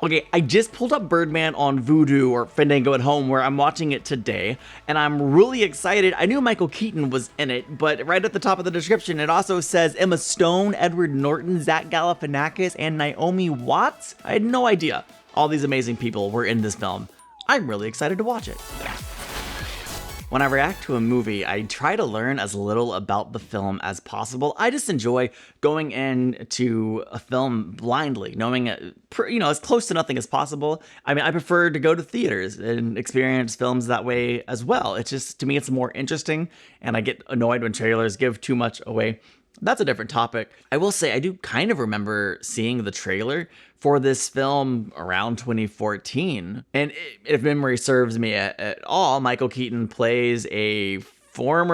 Okay, I just pulled up Birdman on Vudu or Fandango at home where I'm watching it today, and I'm really excited. I knew Michael Keaton was in it, but right at the top of the description, it also says Emma Stone, Edward Norton, Zach Galifianakis, and Naomi Watts. I had no idea all these amazing people were in this film. I'm really excited to watch it. When I react to a movie, I try to learn as little about the film as possible. I just enjoy going into a film blindly, knowing as close to nothing as possible. I mean, I prefer to go to theaters and experience films that way as well. It's just, to me, it's more interesting, and I get annoyed when trailers give too much away. That's a different topic. I will say I do kind of remember seeing the trailer for this film around 2014. And if memory serves me at all, Michael Keaton plays a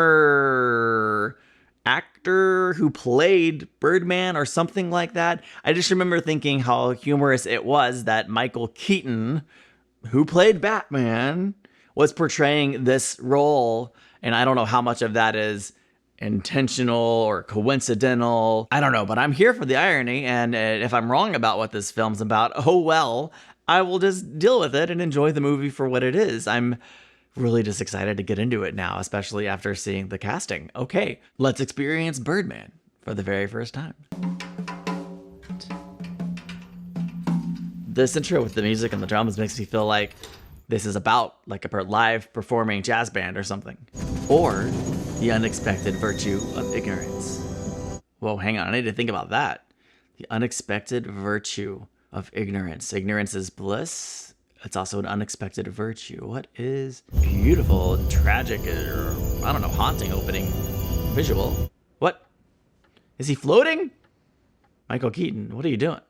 former actor who played Birdman or something like that. I just remember thinking how humorous it was that Michael Keaton, who played Batman, was portraying this role. And I don't know how much of that is intentional or coincidental. I don't know, but I'm here for the irony, and if I'm wrong about what this film's about, oh well, I will just deal with it and enjoy the movie for what it is. I'm really just excited to get into it now, especially after seeing the casting. Okay, let's experience Birdman for the very first time. This intro with the music and the drums makes me feel like this is about like a live performing jazz band or something. Or the unexpected virtue of ignorance. Whoa, hang on, I need to think about that. The unexpected virtue of ignorance. Ignorance is bliss. It's also an unexpected virtue. What is beautiful, tragic, or I don't know, haunting opening visual? What? Is he floating? Michael Keaton, what are you doing?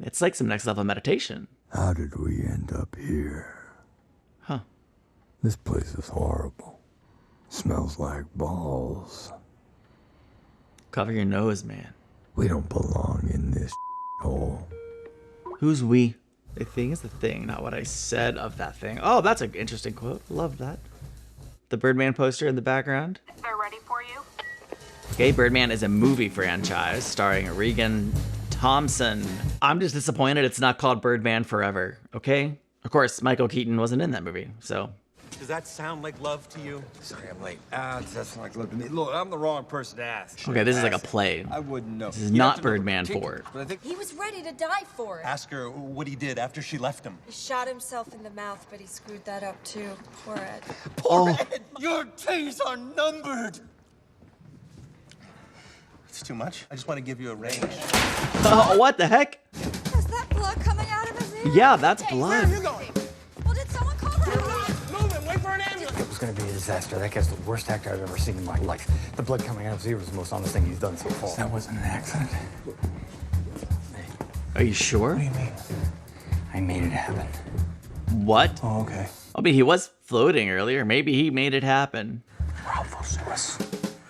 It's like some next level meditation. How did we end up here? Huh. This place is horrible. Smells like balls. Cover your nose, man. We don't belong in this hole. Who's we? The thing is the thing, not what I said of that thing. Oh, that's an interesting quote. Love that. The Birdman poster in the background. They're ready for you. Okay, Birdman is a movie franchise starring Riggan Thompson. I'm just disappointed it's not called Birdman Forever, okay? Of course, Michael Keaton wasn't in that movie, so. Does that sound like love to you? Sorry, I'm late. That's like love to me. Look, I'm the wrong person to ask. Okay, this is like a play. I wouldn't know. This is not Birdman 4. But I think He was ready to die for it. Ask her what he did after she left him. He shot himself in the mouth, but he screwed that up too. Poor Ed. Oh, Your days are numbered. It's too much. I just want to give you a range. oh, what the heck? Is that blood coming out of his ear? Yeah, that's blood. Well, did someone call the police? Move it. Wait for an ambulance. It was going to be a disaster. That guy's the worst actor I've ever seen in my life. The blood coming out of his ear was the most honest thing he's done so far. That wasn't an accident. Are you sure? What do you mean? I made it happen. What? Oh, okay. I mean, he was floating earlier. Maybe he made it happen. Ralph will sue us.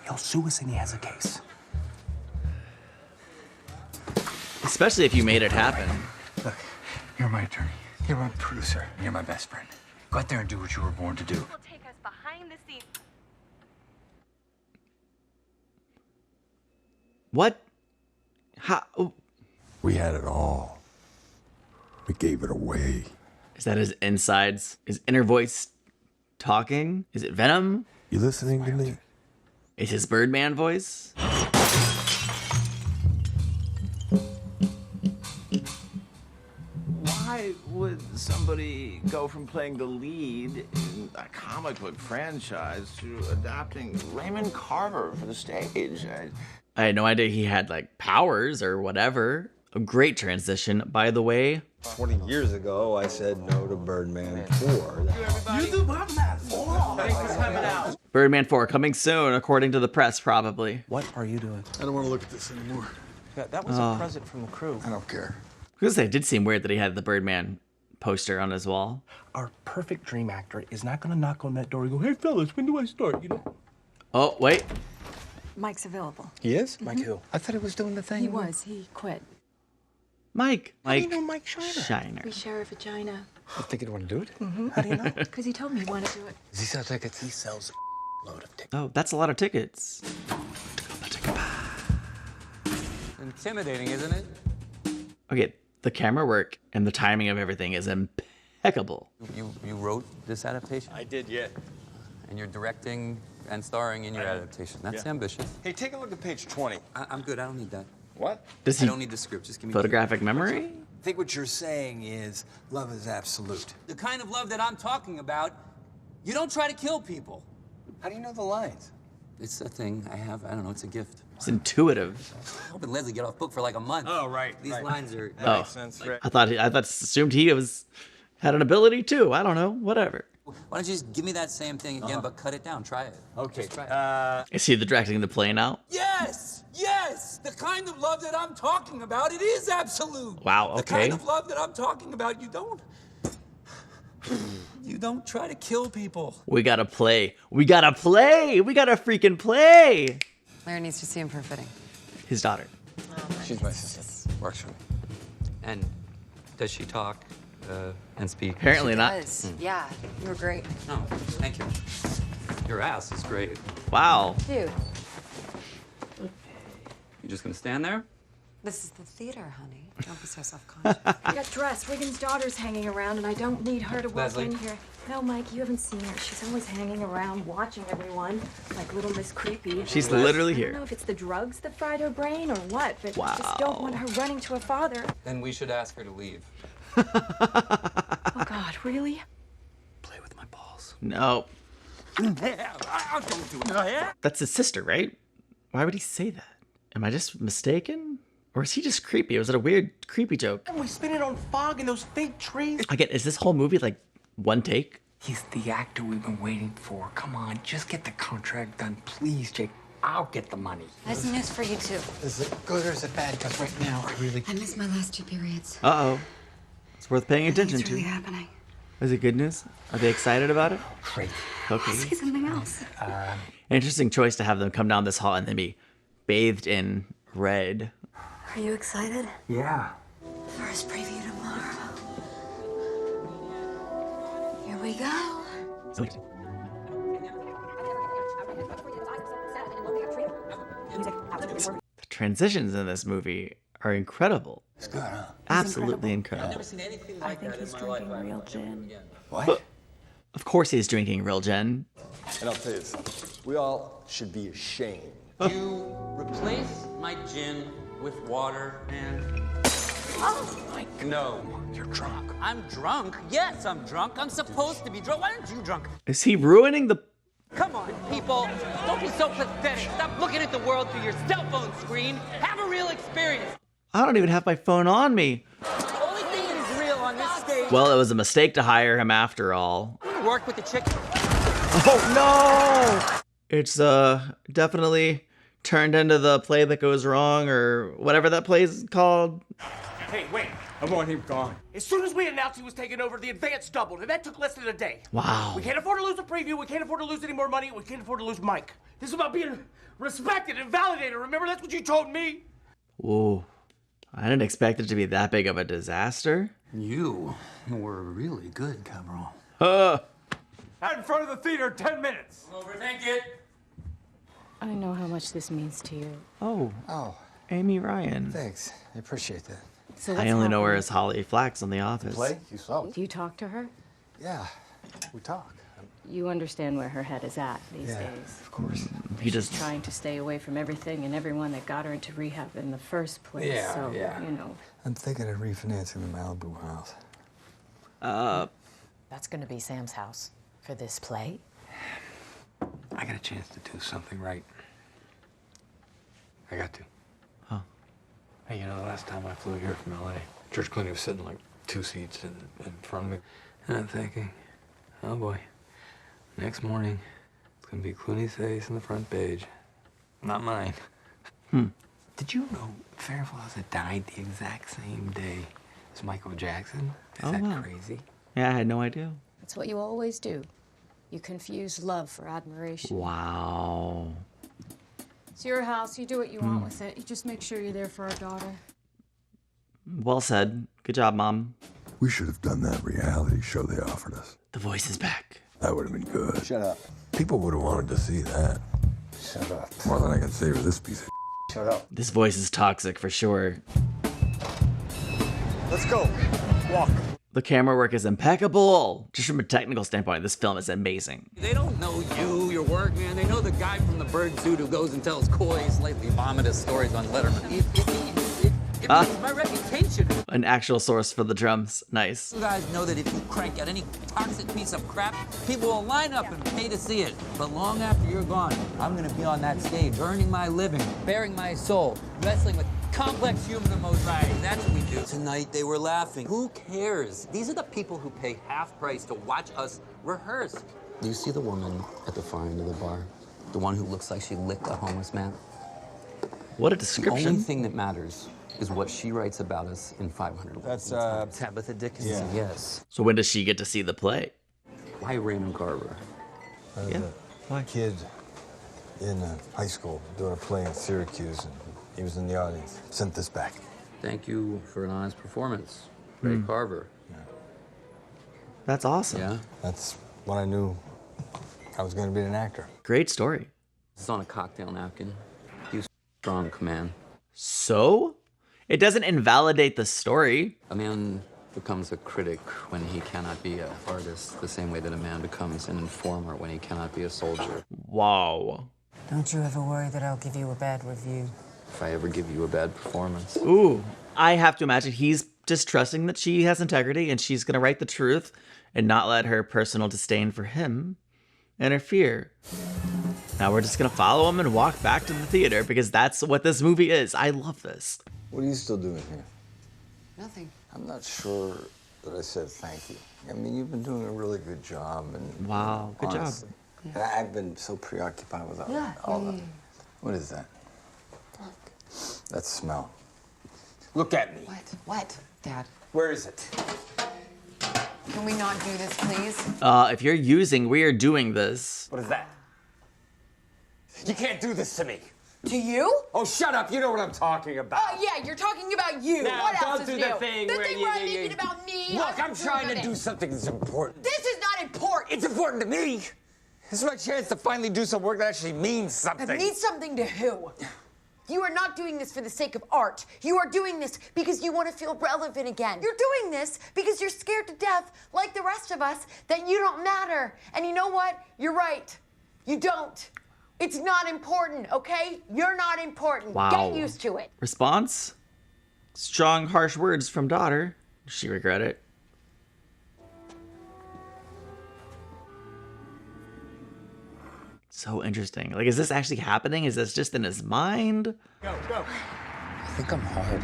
He'll sue us and he has a case. Especially if you made it happen. Look, you're my attorney. You're my producer. And you're my best friend. Go out there and do what you were born to do. We'll take us behind the scenes. What? How? Oh, We had it all. We gave it away. is that his insides? His inner voice talking? Is it Venom? You listening to me? Is his Birdman voice? Why would somebody go from playing the lead in a comic book franchise to adapting Raymond Carver for the stage? I had no idea he had like powers or whatever. A great transition, by the way. 20 years ago, I said no to Birdman 4. Birdman 4 coming soon, according to the press, probably. What are you doing? I don't want to look at this anymore. That was a present from the crew. I don't care. Because it did seem weird that he had the Birdman poster on his wall. Our perfect dream actor is not gonna knock on that door and go, "Hey fellas, when do I start?" You know? Oh, wait. Mike's available. He is? Mike who? I thought he was doing the thing. He was. He quit. Mike. How do you know Mike Shiner? Shiner. We share a vagina. I think he'd want to do it. How do you know? Because he told me he wanted to do it. Does he sell tickets? He sells a load of tickets. Oh, that's a lot of tickets. Intimidating, isn't it? Okay, The camera work and the timing of everything is impeccable. You wrote this adaptation? I did, yeah. And you're directing and starring in your adaptation. That's ambitious. Hey, take a look at page 20. I'm good. I don't need that. What? Does I he don't need the script. Just give me photographic memory? I think what you're saying is love is absolute. the kind of love that I'm talking about. You don't try to kill people. How do you know the lines? It's a thing I have. I don't know. It's a gift. It's intuitive. I'm hoping Leslie get off book for like a month. Oh, right. These right. lines are. That makes sense. Right. I assumed he had an ability too. I don't know. Whatever. Why don't you just give me that same thing again, but cut it down? Try it. Okay. Just try it. Is he directing the play now? Yes! Yes! The kind of love that I'm talking about, it is absolute. Wow, The okay. kind of love that I'm talking about, you don't try to kill people. We gotta play. We gotta play. We gotta freaking play. Larry needs to see him for a fitting. His daughter. She's my sister. Works for me. And does she talk and speak? Apparently not. Does. Yeah, you were great. Oh, thank you. Your ass is great. Wow. Dude, You just gonna stand there? this is the theater, honey. Don't be so self-conscious. I got dressed. Riggan's daughter's hanging around, and I don't need her to walk Leslie? in here. No, Mike, you haven't seen her. She's always hanging around, watching everyone, like little Miss Creepy. She's literally I don't here. know if it's the drugs that fried her brain or what, but I just Wow. don't want her running to her father. Then we should ask her to leave. Oh, God, really? Play with my balls. No. Don't do it. That's his sister, right? Why would he say that? Am I just mistaken? Or is he just creepy? Was it a weird, creepy joke? And we spin it on fog and those fake trees. Again, is this whole movie like one take? He's the actor we've been waiting for. Come on, just get the contract done, please, Jake. I'll get the money. I have some news for you, too. Is it good or is it bad? Because right now, I really... I missed my last 2 periods. Uh-oh. It's worth paying attention It's really to. happening. Is it good news? Are they excited about it? Great. Okay. See something else. Interesting choice to have them come down this hall and then be bathed in red. Are you excited? Yeah. First preview tomorrow. Here we go. The transitions in this movie are incredible. It's good, huh? Absolutely incredible. I've never seen anything like that in my life. I real gin. What? Of course he's drinking real gin. And I'll tell you something. We all should be ashamed. You replace my gin with water and... Oh, No. You're drunk. I'm drunk. Yes, I'm drunk. I'm supposed to be drunk. Why aren't you drunk? Is he ruining the... Come on, people. Don't be so pathetic. Stop looking at the world through your cell phone screen. Have a real experience. I don't even have my phone on me. The only thing that is real on this stage... Well, it was a mistake to hire him after all. Work with the chick. Oh no! It's definitely turned into the play that goes wrong or whatever that play is called. Hey, wait. I want him gone. As soon as we announced he was taking over, the advance doubled, and that took less than a day. Wow. We can't afford to lose a preview. We can't afford to lose any more money. We can't afford to lose Mike. This is about being respected and validated. Remember, that's what you told me. Whoa. I didn't expect it to be that big of a disaster. You were really good, Cabral. Out in front of the theater in 10 minutes. Overthink it. I know how much this means to you. Oh, Oh, Amy Ryan. thanks. I appreciate that. So I only know her as Holly Flax on The Office. Play? You saw it. Do you talk to her? Yeah, we talk. You understand where her head is at these Yeah, days. of course. He just... Trying to stay away from everything and everyone that got her into rehab in the first place. Yeah, so, yeah. you know. I'm thinking of refinancing the Malibu house. That's gonna be Sam's house for this play. I got a chance to do something right. I got to. Huh. Hey, you know, the last time I flew here from LA, George Clooney was sitting like 2 seats in front of me. And I'm thinking, oh boy, next morning, it's gonna be Clooney's face on the front page, not mine. Did you know Farrah Fawcett died the exact same day as Michael Jackson? Is Oh, that wow. crazy? Yeah, I had no idea. That's what you always do. You confuse love for admiration. Wow. It's your house. You do what you want with it. You just make sure you're there for our daughter. Well said. Good job, Mom. We should have done that reality show they offered us. The voice is back. That would have been good. Shut up. People would have wanted to see that. Shut up. More than I can say for this piece of Shut up. This voice is toxic for sure. Let's go. Walk. The camera work is impeccable. Just from a technical standpoint, this film is amazing. They don't know you, your work, man. They know the guy from the bird suit who goes and tells coy, slightly vomitous stories on Letterman. It ruins my reputation. An actual source for the drums. Nice. You guys know that if you crank out any toxic piece of crap, people will line up and pay to see it. But long after you're gone, I'm gonna be on that stage, earning my living, bearing my soul, wrestling with complex human emotions. Right, that's what we do. Tonight they were laughing. Who cares? These are the people who pay half price to watch us rehearse. Do you see the woman at the far end of the bar? The one who looks like she licked a homeless man? What a The description. only thing that matters is what she writes about us in 500 words. That's, Tabitha Dickinson, yes. So when does she get to see the play? Why Raymond Carver? I was a kid in high school doing a play in Syracuse, and he was in the audience. Sent this back. Thank you for an honest performance, Ray Carver. That's awesome. Yeah? That's when I knew I was going to be an actor. Great story. It's on a cocktail napkin. Use strong command. So? It doesn't invalidate the story. A man becomes a critic when he cannot be an artist, the same way that a man becomes an informer when he cannot be a soldier. Wow. Don't you ever worry that I'll give you a bad review. If I ever give you a bad performance. Ooh. I have to imagine he's just trusting that she has integrity and she's going to write the truth and not let her personal disdain for him interfere. Now we're just going to follow him and walk back to the theater because that's what this movie is. I love this. What are you still doing here? Nothing. I'm not sure that I said thank you. I mean, you've been doing a really good job. And wow, good honestly, job. And I've been so preoccupied with all that. What is that? Look. That smell. Look at me. What? Dad? Where is it? Can we not do this, please? If you're using, we are doing this. What is that? You can't do this to me. To you? Oh, shut up. You know what I'm talking about. Oh, yeah, you're talking about you. Now, what else don't is do new? the thing The where thing you- where I'm making about me. Look, I'm trying to do something that's important. This is not important. It's important to me. This is my chance to finally do some work that actually means something. It means something to who? You are not doing this for the sake of art. You are doing this because you want to feel relevant again. You're doing this because you're scared to death, like the rest of us, that you don't matter. And you know what? You're right. You don't. It's not important, okay? You're not important. Wow. Get used to it. Response? Strong, harsh words from daughter. Does she regret it? So interesting. Like, is this actually happening? Is this just in his mind? Go, go. I think I'm hard.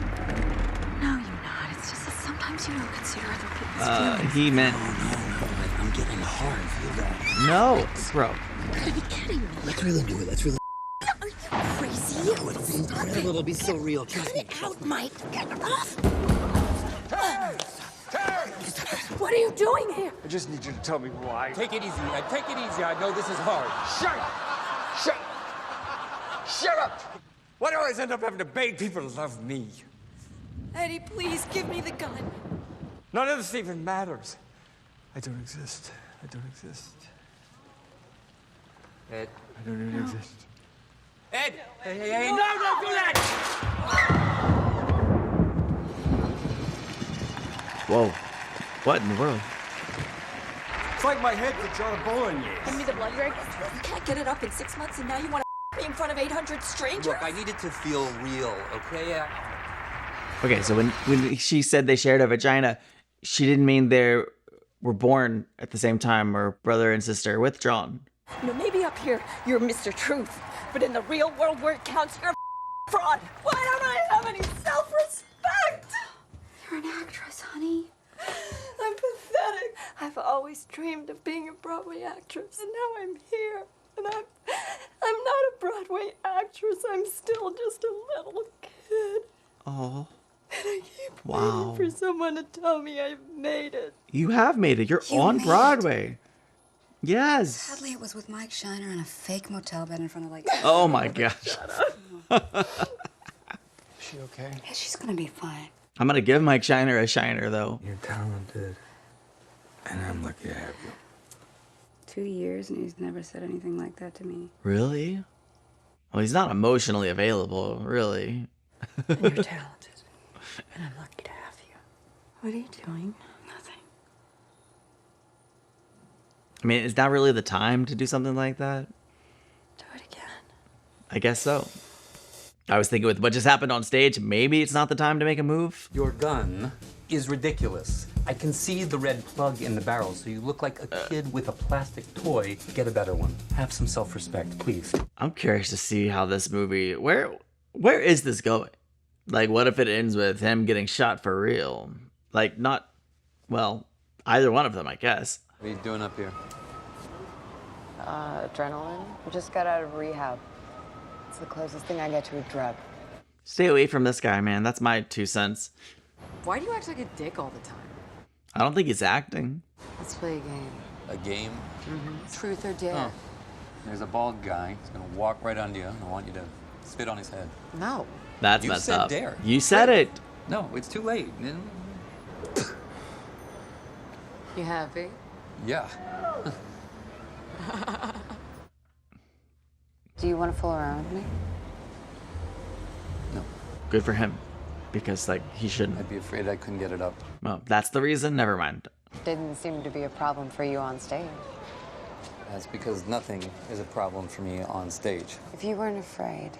No, you're not. It's just that sometimes you don't consider other people's feelings. He meant I'm getting hard. Feel that? no, bro. You gotta be kidding me. Let's really do it. Let's really. Are you crazy? It's incredible. It'll be so real. Trust me. Cut it out, Mike. Get it off. Hey! Hey! What are you doing here? I just need you to tell me why. Take it easy. Take it easy. I know this is hard. Shut up! Why do I always end up having to beg people to love me? Eddie, please give me the gun. None of this even matters. I don't exist. I don't exist. Ed. I don't even exist. Ed! Hey, no, don't do that! Whoa. What in the world? It's like my head could draw a bolognese. Give me the blood rig. You can't get it up in 6 months, and now you want to me in front of 800 strangers? Look, I need it to feel real, okay? Okay, so when she said they shared a vagina, she didn't mean they were born at the same time or brother and sister with John. You know, maybe up here you're Mr. Truth, but in the real world where it counts, you're a fraud. Why don't I have any self-respect? You're an actress, honey. I'm pathetic. I've always dreamed of being a Broadway actress, and now I'm here. And I'm not a Broadway actress. I'm still just a little kid. Oh. And I keep Wow. waiting for someone to tell me I've made it. You have made it. You're You on made Broadway. Yes. Sadly, it was with Mike Shiner in a fake motel bed in front of like... Oh my gosh. Is she okay? Yeah, she's gonna be fine. I'm gonna give Mike Shiner a shiner though. You're talented. And I'm lucky to have you. 2 years and he's never said anything like that to me. Really? Well, he's not emotionally available, really. And you're talented. And I'm lucky to have you. What are you doing? Nothing. I mean, is that really the time to do something like that? Do it again. I guess so. I was thinking with what just happened on stage, maybe it's not the time to make a move. Your gun is ridiculous. I can see the red plug in the barrel, so you look like a kid with a plastic toy. Get a better one. Have some self-respect, please. I'm curious to see how this movie, where is this going? Like, what if it ends with him getting shot for real? Like, not, well, either one of them, I guess. What are you doing up here? Adrenaline. I just got out of rehab. It's the closest thing I get to a drug. Stay away from this guy, man. That's my 2 cents. Why do you act like a dick all the time? I don't think he's acting. Let's play a game. A game? Mm-hmm. Truth or dare? Oh. There's a bald guy. He's gonna walk right onto you, and I want you to spit on his head. No. That's You messed said up. dare. You said it. No, it's too late. You happy? Yeah. Do you want to fool around with me? No. Good for him. Because, like, he shouldn't. I'd be afraid I couldn't get it up. Well, that's the reason. Never mind. Didn't seem to be a problem for you on stage. That's because nothing is a problem for me on stage. If you weren't afraid,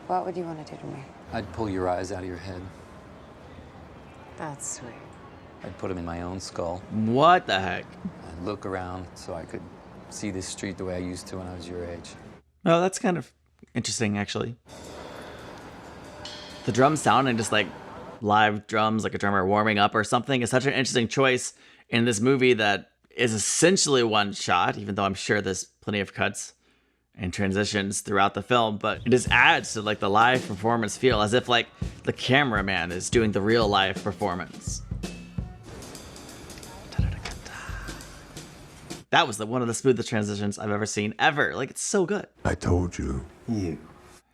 what would you want to do to me? I'd pull your eyes out of your head. That's sweet. I'd put them in my own skull. What the heck? I'd look around so I could see this street the way I used to when I was your age. Oh, that's kind of interesting, actually. The drums sounding just like live drums, like a drummer warming up or something, is such an interesting choice in this movie that is essentially one shot, even though I'm sure there's plenty of cuts and transitions throughout the film, but it just adds to like the live performance feel, as if like the cameraman is doing the real live performance. That was one of the smoothest transitions I've ever seen, ever. Like, it's so good. I told you.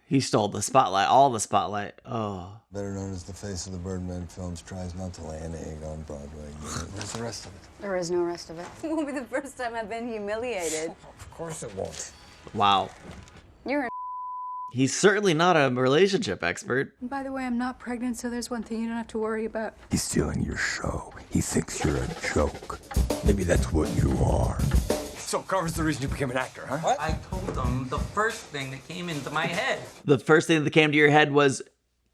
He stole the spotlight, all the spotlight. Oh. Better known as the face of the Birdman films, tries not to lay an egg on Broadway. Where's the rest of it? There is no rest of it. It won't be the first time I've been humiliated. Of course it won't. Wow. You're an He's certainly not a relationship expert. By the way, I'm not pregnant, so there's one thing you don't have to worry about. He's stealing your show. He thinks you're a joke. Maybe that's what you are. So Carver's the reason you became an actor, huh? What? I told them the first thing that came into my head. The first thing that came to your head was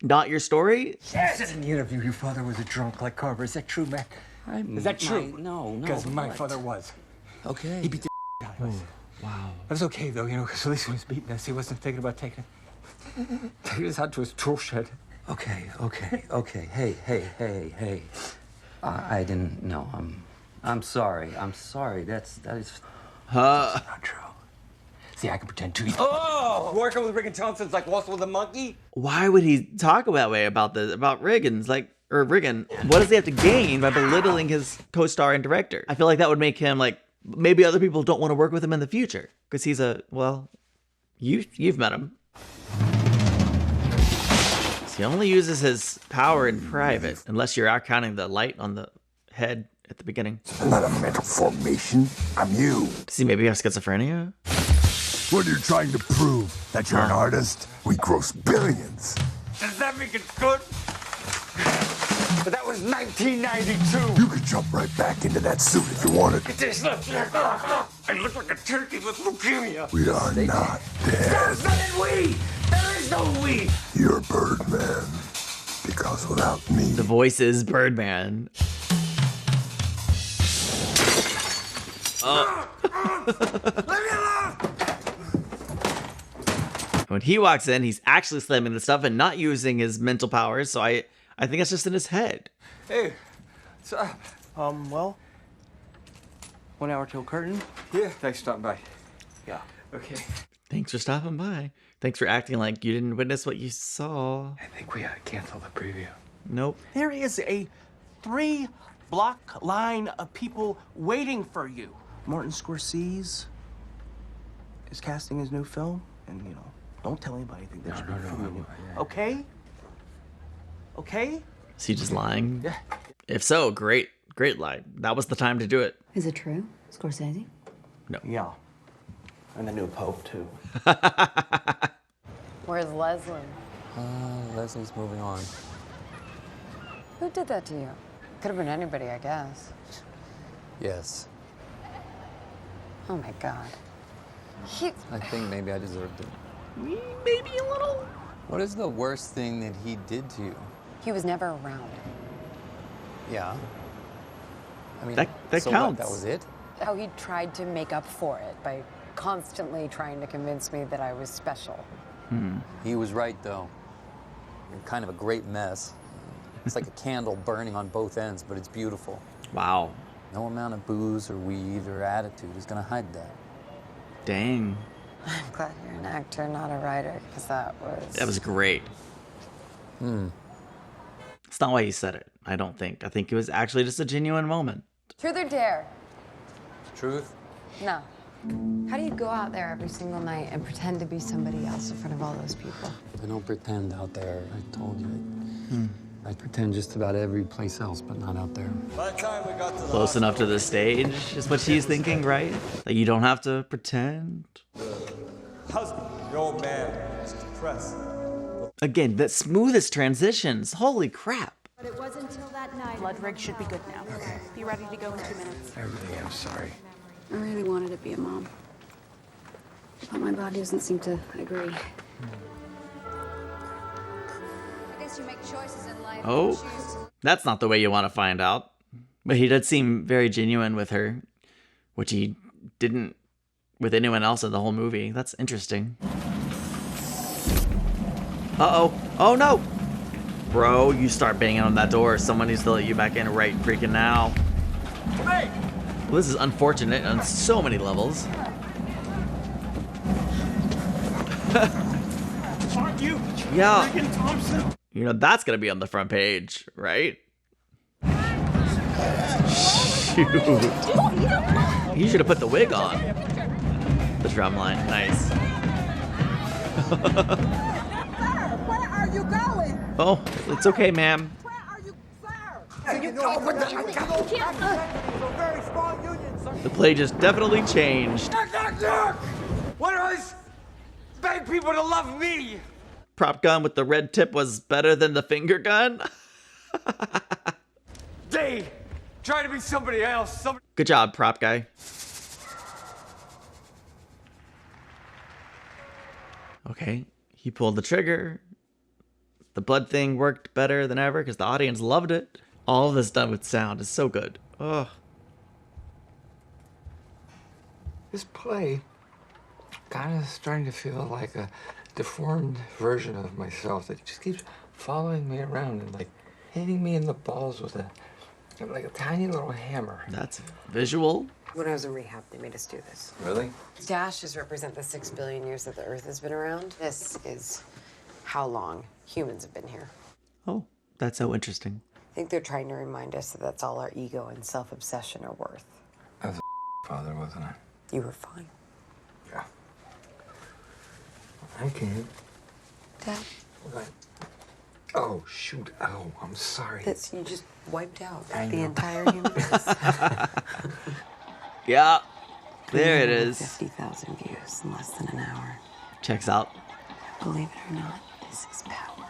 not your story? Yes! In the interview, your father was a drunk like Carver. Is that true, Mac? Is that true? No. Because my what? father was. Okay. He beat the out of us. Wow. That was okay, though, you know, because at least when he was beating us, he wasn't thinking about taking us out to his tool shed. Okay. Hey. I didn't know. I'm sorry. That is not true. See, I can pretend to. Oh! Working with Riggan Thompson's like waltzing with a monkey? Why would he talk that way about Riggan's, Riggan? What does he have to gain by belittling his co-star and director? I feel like that would make him, like, maybe other people don't want to work with him in the future. Because he's you've met him. He only uses his power in private, unless you're out counting the light on the head at the beginning. I'm not a mental formation. I'm you. Does he maybe have schizophrenia? What are you trying to prove? That you're an artist? We gross billions. Does that make it good? But that was 1992. You could jump right back into that suit if you wanted. This look. I look like a turkey with leukemia. We are not dead. There's not we. There is no we. You're Birdman. Because without me... The voice is Birdman. Oh. Leave me alone! When he walks in, he's actually slamming the stuff and not using his mental powers, so I think it's just in his head. Hey, so, well, 1 hour till curtain? Yeah, thanks for stopping by. Yeah. Okay. Thanks for stopping by. Thanks for acting like you didn't witness what you saw. I think we ought to cancel the preview. Nope. There is a 3-block line of people waiting for you. Martin Scorsese is casting his new film, and, you know, don't tell anybody you think that should be new. Okay? Okay? Is he just lying? Yeah. If so, great lie. That was the time to do it. Is it true, Scorsese? No. Yeah. And the new Pope, too. Where's Leslie? Leslie's moving on. Who did that to you? Could have been anybody, I guess. Yes. Oh my God. I think maybe I deserved it. Maybe a little. What is the worst thing that he did to you? He was never around. Yeah. I mean, That so counts. What, that was it? How he tried to make up for it by constantly trying to convince me that I was special. He was right, though. You're kind of a great mess. It's like a candle burning on both ends, but it's beautiful. Wow. No amount of booze or weed or attitude is gonna hide that. Dang. I'm glad you're an actor, not a writer, because that was great. It's not why he said it, I don't think. I think it was actually just a genuine moment. Truth or dare? Truth? No. How do you go out there every single night and pretend to be somebody else in front of all those people? I don't pretend out there. I told you. I pretend just about every place else, but not out there. By the time we got to the Close enough to the stage is what she's thinking, right? Like you don't have to pretend. husband, the old man, is depressed. Again, the smoothest transitions. Holy crap. But it wasn't until that night. Blood rig should be good now. Okay. Be ready to go in 2 minutes. I really am sorry. I really wanted to be a mom. But my body doesn't seem to agree. I guess you make choices in life. Oh, that's not the way you want to find out. But he did seem very genuine with her, which he didn't with anyone else in the whole movie. That's interesting. Uh-oh. Oh, no. Bro, you start banging on that door. Someone needs to let you back in right freaking now. Hey! Well, this is unfortunate on so many levels. Aren't you? Yeah. Riggan Thompson? You know, that's going to be on the front page, right? Shoot. You should have put the wig on. The drum line. Nice. Where are you going? Oh, it's okay, ma'am. The play just definitely changed. Why do I beg people to love me? Prop gun with the red tip was better than the finger gun. They try to be somebody else. Good job, prop guy. Okay, he pulled the trigger. The blood thing worked better than ever because the audience loved it. All of this done with sound is so good. Ugh. This play kind of starting to feel like a deformed version of myself that just keeps following me around and like hitting me in the balls with like a tiny little hammer. That's visual. When I was in rehab, they made us do this. Really? Dashes represent the 6 billion years that the Earth has been around. This is how long humans have been here. Oh, that's so interesting. I think they're trying to remind us that that's all our ego and self-obsession are worth. I was a father, wasn't I? You were fine. Yeah. I can. Dad, What? Oh, shoot. Oh, I'm sorry. that's, you just wiped out I the know. entire human race. Yeah, there it is. 50,000 views in less than an hour. Checks out. Believe it or not, this is power.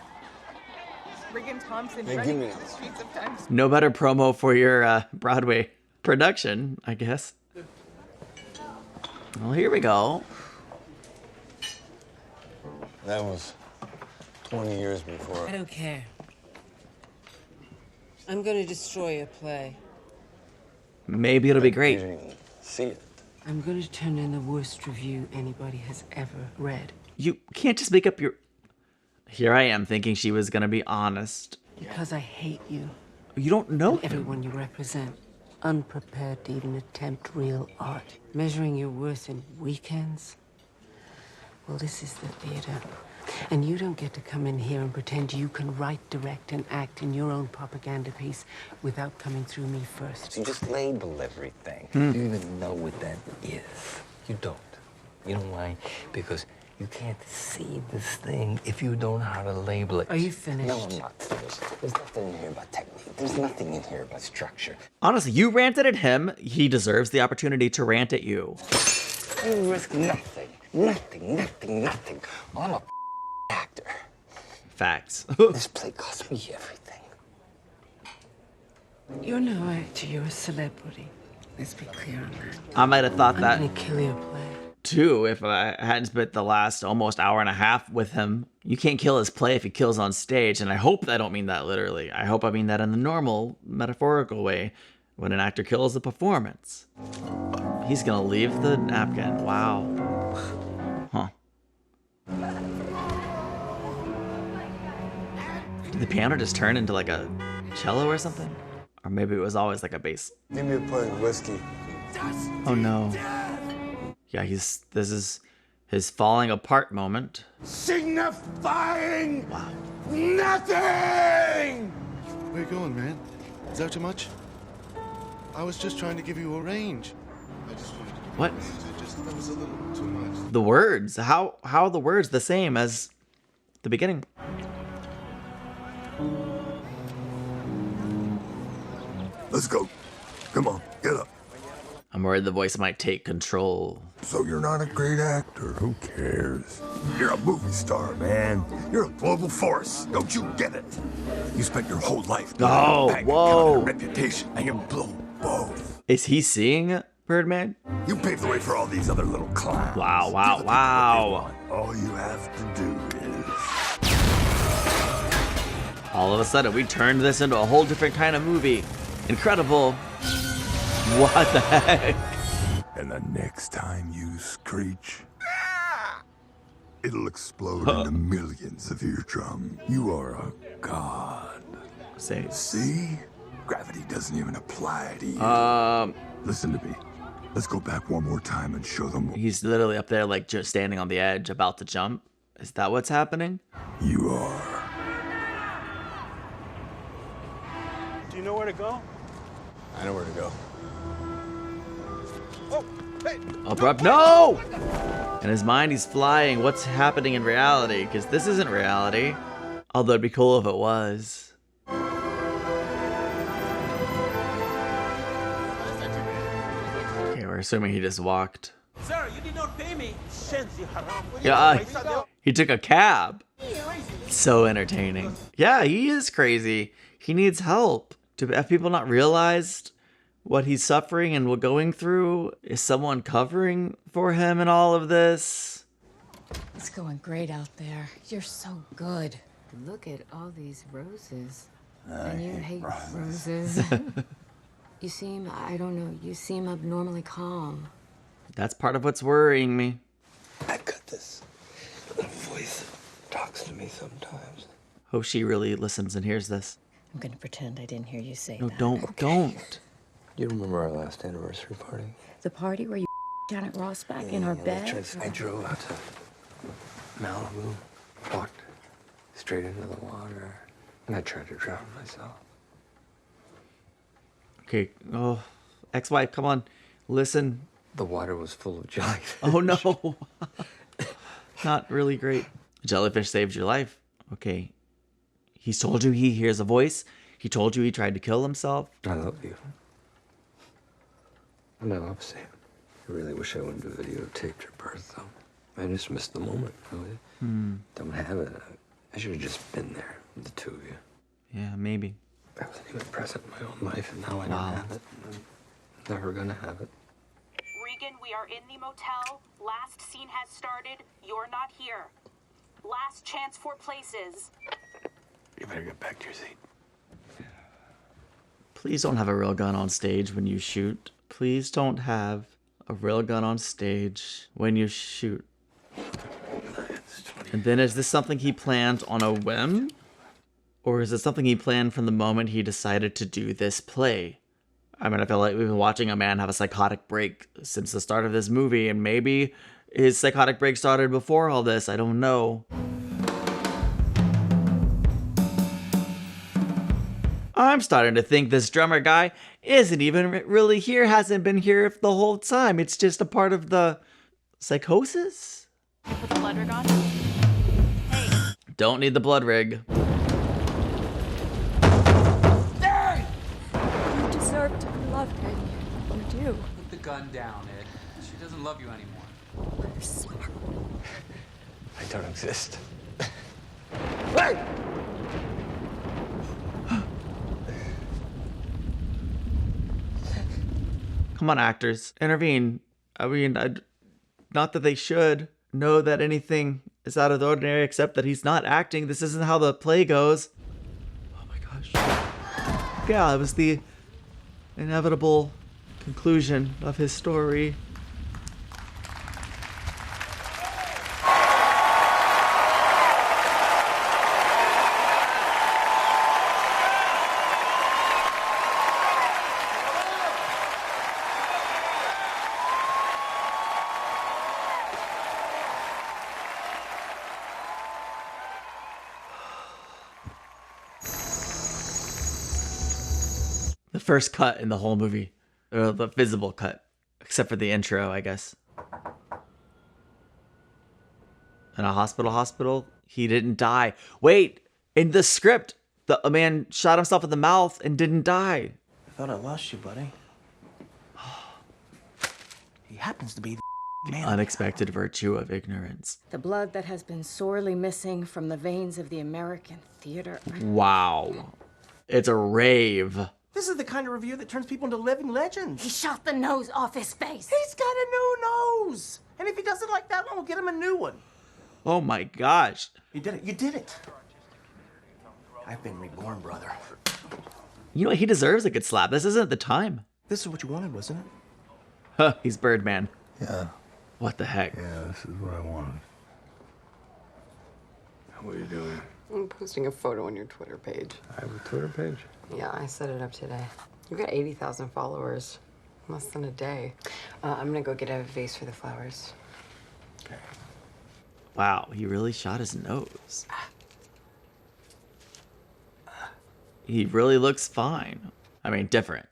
Riggan Thompson Hey, running give me through the streets of Times No better promo for your Broadway production, I guess. Well, here we go. That was 20 years before. I don't care. I'm going to destroy your play. Maybe it'll be You great. didn't even see it. I'm going to turn in the worst review anybody has ever read. You can't just make up your... Here I am thinking she was going to be honest. Because I hate you. You don't know And everyone you represent. Unprepared to even attempt real art. Measuring your worth in weekends. Well, this is the theater. And you don't get to come in here and pretend you can write, direct, and act in your own propaganda piece without coming through me first. You just label everything. Hmm. You even know what that is. You don't. You know why? Because you can't see this thing if you don't know how to label it. Are you finished? No, I'm not finished. There's nothing in here about technique. There's nothing in here about structure. Honestly, you ranted at him. He deserves the opportunity to rant at you. You risk nothing. Nothing, nothing, nothing. Well, I'm a actor. Facts. This play cost me everything. You're no actor, you're a celebrity. Let's be clear on that. I might have thought that I'm gonna kill your play. too if I hadn't spent the last almost hour and a half with him. You can't kill his play if he kills on stage, and I hope I don't mean that literally. I hope I mean that in the normal, metaphorical way, when an actor kills a performance. He's gonna leave the napkin. Wow. Huh. Did the piano just turn into like a cello or something? Or maybe it was always like a bass. Give me a pint of whiskey. Oh no. Yeah, this is his falling apart moment. Signifying nothing! Where you going, man? Is that too much? I was just trying to give you a range. What? That was a little too much. The words. How are the words the same as the beginning? Let's go. Come on, get up. I'm worried the voice might take control. So you're not a great actor. Who cares? You're a movie star, man. You're a global force. Don't you get it? You spent your whole life building a bank account and a reputation, and you blow both. Is he seeing Birdman? You paved the way for all these other little clowns. Wow, wow, wow. All you have to do is... All of a sudden, we turned this into a whole different kind of movie. Incredible. What the heck? And the next time you screech, it'll explode into millions of eardrums. You are a god. Say. See? Gravity doesn't even apply to you. Listen to me. Let's go back one more time and show them. He's literally up there like just standing on the edge about to jump. Is that what's happening? You are. Do you know where to go? I know where to go. Oh, hey! Abrupt. No! In his mind, he's flying. What's happening in reality? Because this isn't reality. Although it'd be cool if it was. Okay, we're assuming he just walked. Sir, you did not pay me. Yeah, he took a cab. So entertaining. Yeah, he is crazy. He needs help. Have people not realized what he's suffering and what going through? Is someone covering for him in all of this? It's going great out there. You're so good. Look at all these roses. And you hate roses. You seem, I don't know, you seem abnormally calm. That's part of what's worrying me. I've got this little voice that talks to me sometimes. Hope she really listens and hears this. I'm gonna pretend I didn't hear you say No, that. don't. You remember our last anniversary party? The party where you Janet Ross back in our bed? I drove out to Malibu, walked straight into the water, and I tried to drown myself. Okay, oh, ex-wife, come on, listen. The water was full of jellyfish. Oh no. Not really great. Jellyfish saved your life. Okay. He's told you he hears a voice. He told you he tried to kill himself. I love you. And I love Sam. I really wish I wouldn't have videotaped your birth, though. I just missed the moment, really. Don't have it. I should have just been there with the two of you. Yeah, maybe. I wasn't even present in my own life, and now I don't have it. I'm never gonna have it. Riggan, we are in the motel. Last scene has started. You're not here. Last chance for places. You better get back to your seat. Please don't have a real gun on stage when you shoot. Please don't have a real gun on stage when you shoot. And then is this something he planned on a whim? Or is it something he planned from the moment he decided to do this play? I mean, I feel like we've been watching a man have a psychotic break since the start of this movie, and maybe his psychotic break started before all this. I don't know. I'm starting to think this drummer guy isn't even really here, hasn't been here the whole time. It's just a part of the psychosis? Put the blood rig on. Don't need the blood rig. You deserve to be loved, Ed. You do. Put the gun down, Ed. She doesn't love you anymore. I'm sorry. I don't exist. Hey! Come on, actors, intervene. I mean, not that they should know that anything is out of the ordinary, except that he's not acting. This isn't how the play goes. Oh my gosh. Yeah, it was the inevitable conclusion of his story. The first cut in the whole movie, or the visible cut, except for the intro, I guess. In a hospital, he didn't die. Wait, in the script, a man shot himself in the mouth and didn't die. I thought I lost you, buddy. He happens to be the man. Unexpected virtue of ignorance. The blood that has been sorely missing from the veins of the American theater. Wow. It's a rave. This is the kind of review that turns people into living legends. He shot the nose off his face. He's got a new nose. And if he doesn't like that one, we'll get him a new one. Oh my gosh. You did it. You did it. I've been reborn, brother. You know what? He deserves a good slap. This isn't the time. This is what you wanted, wasn't it? Huh, he's Birdman. Yeah. What the heck? Yeah, this is what I wanted. What are you doing? I'm posting a photo on your Twitter page. I have a Twitter page? Yeah, I set it up today. You've got 80,000 followers. Less than a day. I'm gonna go get a vase for the flowers. Okay. Wow, he really shot his nose. He really looks fine. I mean, different.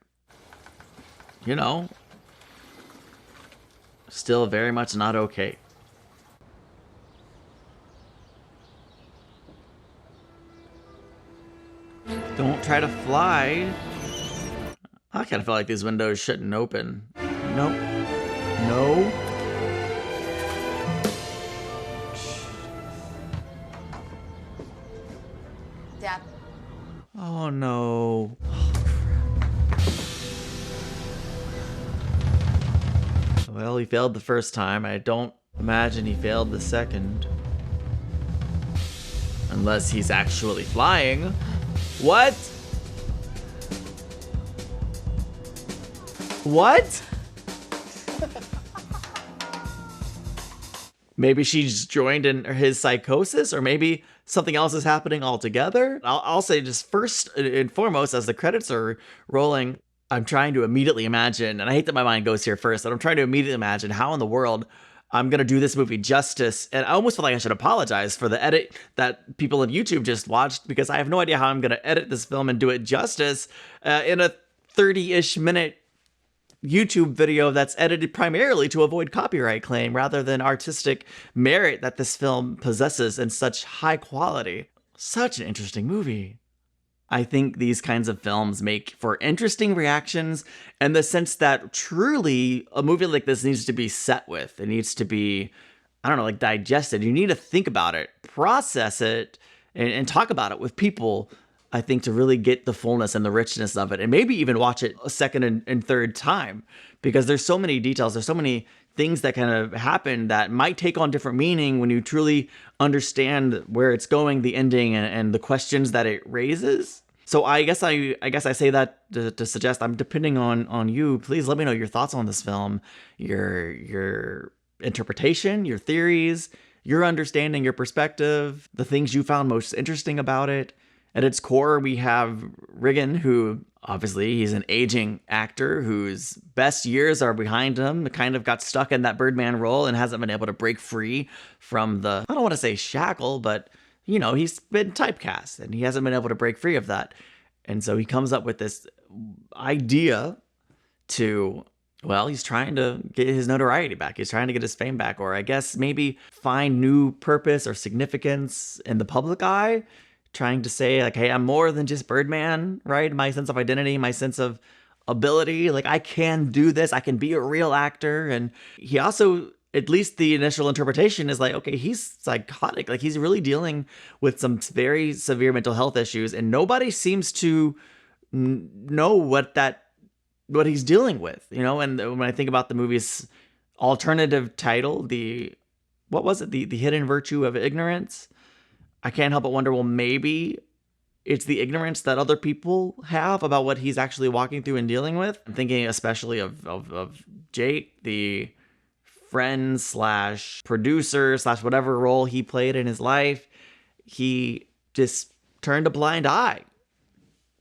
You know. Still very much not okay. Don't try to fly. I kind of feel like these windows shouldn't open. Nope. No. Dad. Oh no. Well, he failed the first time. I don't imagine he failed the second. Unless he's actually flying. What? What? Maybe she's joined in his psychosis, or maybe something else is happening altogether. I'll say just first and foremost, as the credits are rolling, I'm trying to immediately imagine, and I hate that my mind goes here first, but I'm trying to immediately imagine how in the world I'm going to do this movie justice. And I almost feel like I should apologize for the edit that people on YouTube just watched, because I have no idea how I'm going to edit this film and do it justice in a 30-ish minute YouTube video that's edited primarily to avoid copyright claim rather than artistic merit that this film possesses in such high quality. Such an interesting movie. I think these kinds of films make for interesting reactions in the sense that truly a movie like this needs to be set with. It needs to be, I don't know, like digested. You need to think about it, process it, and talk about it with people, I think, to really get the fullness and the richness of it. And maybe even watch it a second and third time, because there's so many details. There's so many things that kind of happen that might take on different meaning when you truly understand where it's going, the ending, and the questions that it raises. So I guess I say that to suggest I'm depending on you. Please let me know your thoughts on this film, your interpretation, your theories, your understanding, your perspective, the things you found most interesting about it. At its core, we have Riggan, who obviously he's an aging actor whose best years are behind him, kind of got stuck in that Birdman role and hasn't been able to break free from the, I don't want to say shackle, but you know, he's been typecast and he hasn't been able to break free of that. And so he comes up with this idea to, well, he's trying to get his notoriety back. He's trying to get his fame back, or I guess maybe find new purpose or significance in the public eye, trying to say like, hey, I'm more than just Birdman, right? My sense of identity, my sense of ability, like I can do this. I can be a real actor. And he also, at least the initial interpretation is like, okay, he's psychotic. Like he's really dealing with some very severe mental health issues, and nobody seems to know what that what he's dealing with, you know? And when I think about the movie's alternative title, what was it? The hidden virtue of ignorance. I can't help but wonder, well, maybe it's the ignorance that other people have about what he's actually walking through and dealing with. I'm thinking especially of Jake, the friend slash producer slash whatever role he played in his life. He just turned a blind eye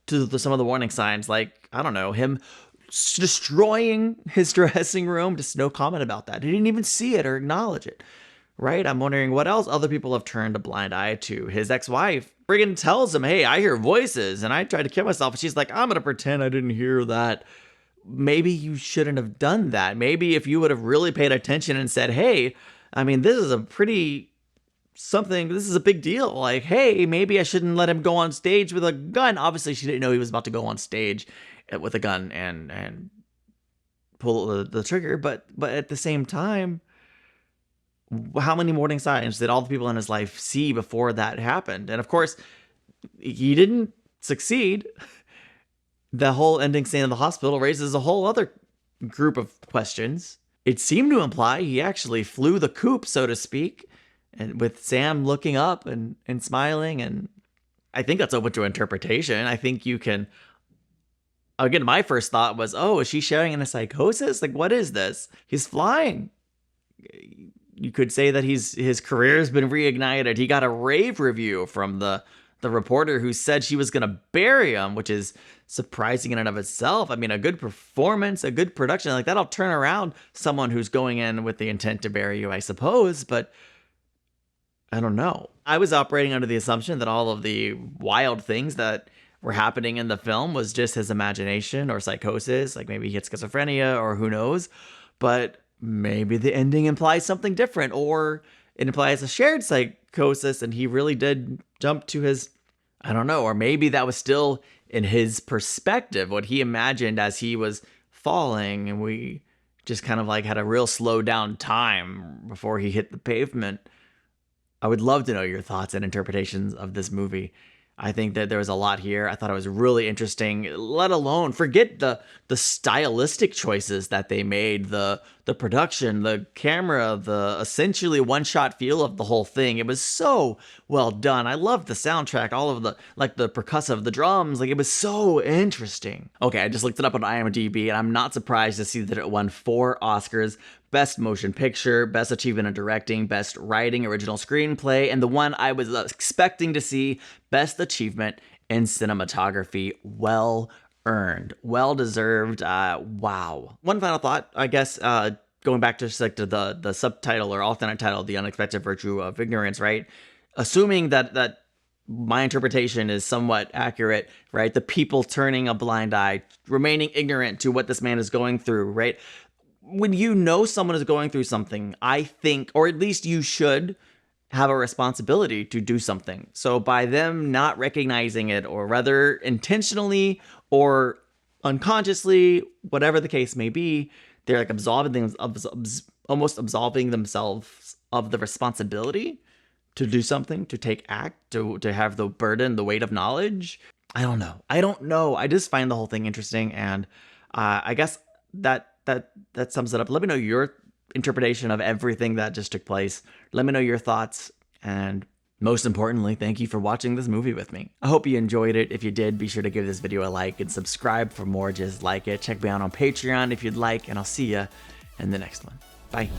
to some of the warning signs, like, I don't know, him destroying his dressing room. Just no comment about that. He didn't even see it or acknowledge it, right? I'm wondering what else other people have turned a blind eye to. His ex-wife, Riggan, tells him, hey, I hear voices and I tried to kill myself. And she's like, I'm going to pretend I didn't hear that. Maybe you shouldn't have done that. Maybe if you would have really paid attention and said, hey, I mean, this is a big deal. Like, hey, maybe I shouldn't let him go on stage with a gun. Obviously, she didn't know he was about to go on stage with a gun and pull the trigger. But at the same time, how many warning signs did all the people in his life see before that happened? And of course, he didn't succeed. The whole ending scene in the hospital raises a whole other group of questions. It seemed to imply he actually flew the coop, so to speak, and with Sam looking up and smiling. And I think that's open to interpretation. I think you can, again, my first thought was, oh, is she sharing in a psychosis? Like, what is this? He's flying. You could say that his career has been reignited. He got a rave review from the reporter who said she was going to bury him, which is surprising in and of itself. I mean, a good performance, a good production, like that'll turn around someone who's going in with the intent to bury you, I suppose. But I don't know. I was operating under the assumption that all of the wild things that were happening in the film was just his imagination or psychosis. Like maybe he had schizophrenia or who knows. But maybe the ending implies something different, or it implies a shared psychosis and he really did jump to his, I don't know, or maybe that was still in his perspective, what he imagined as he was falling, and we just kind of like had a real slow down time before he hit the pavement. I would love to know your thoughts and interpretations of this movie. I think that there was a lot here. I thought it was really interesting, let alone forget the stylistic choices that they made, the production, the camera, the essentially one-shot feel of the whole thing. It was so well done. I loved the soundtrack, all of the percussive, the drums, like it was so interesting. Okay, I just looked it up on IMDb and I'm not surprised to see that it won 4 Oscars. Best Motion Picture, Best Achievement in Directing, Best Writing, Original Screenplay, and the one I was expecting to see, Best Achievement in Cinematography. Well earned, well deserved. Wow. One final thought, I guess, going back to just like to the subtitle or alternate title, The Unexpected Virtue of Ignorance, right? Assuming that my interpretation is somewhat accurate, right? The people turning a blind eye, remaining ignorant to what this man is going through, right? When you know someone is going through something, I think, or at least you should have a responsibility to do something. So by them not recognizing it, or rather intentionally or unconsciously, whatever the case may be, they're like almost absolving themselves of the responsibility to do something, to take act, to have the burden, the weight of knowledge. I don't know. I just find the whole thing interesting, and I guess that sums it up. Let me know your interpretation of everything that just took place. Let me know your thoughts, and most importantly, thank you for watching this movie with me. I hope you enjoyed it. If you did, be sure to give this video a like and subscribe for more just like it. Check me out on Patreon if you'd like, and I'll see ya in the next one. Bye.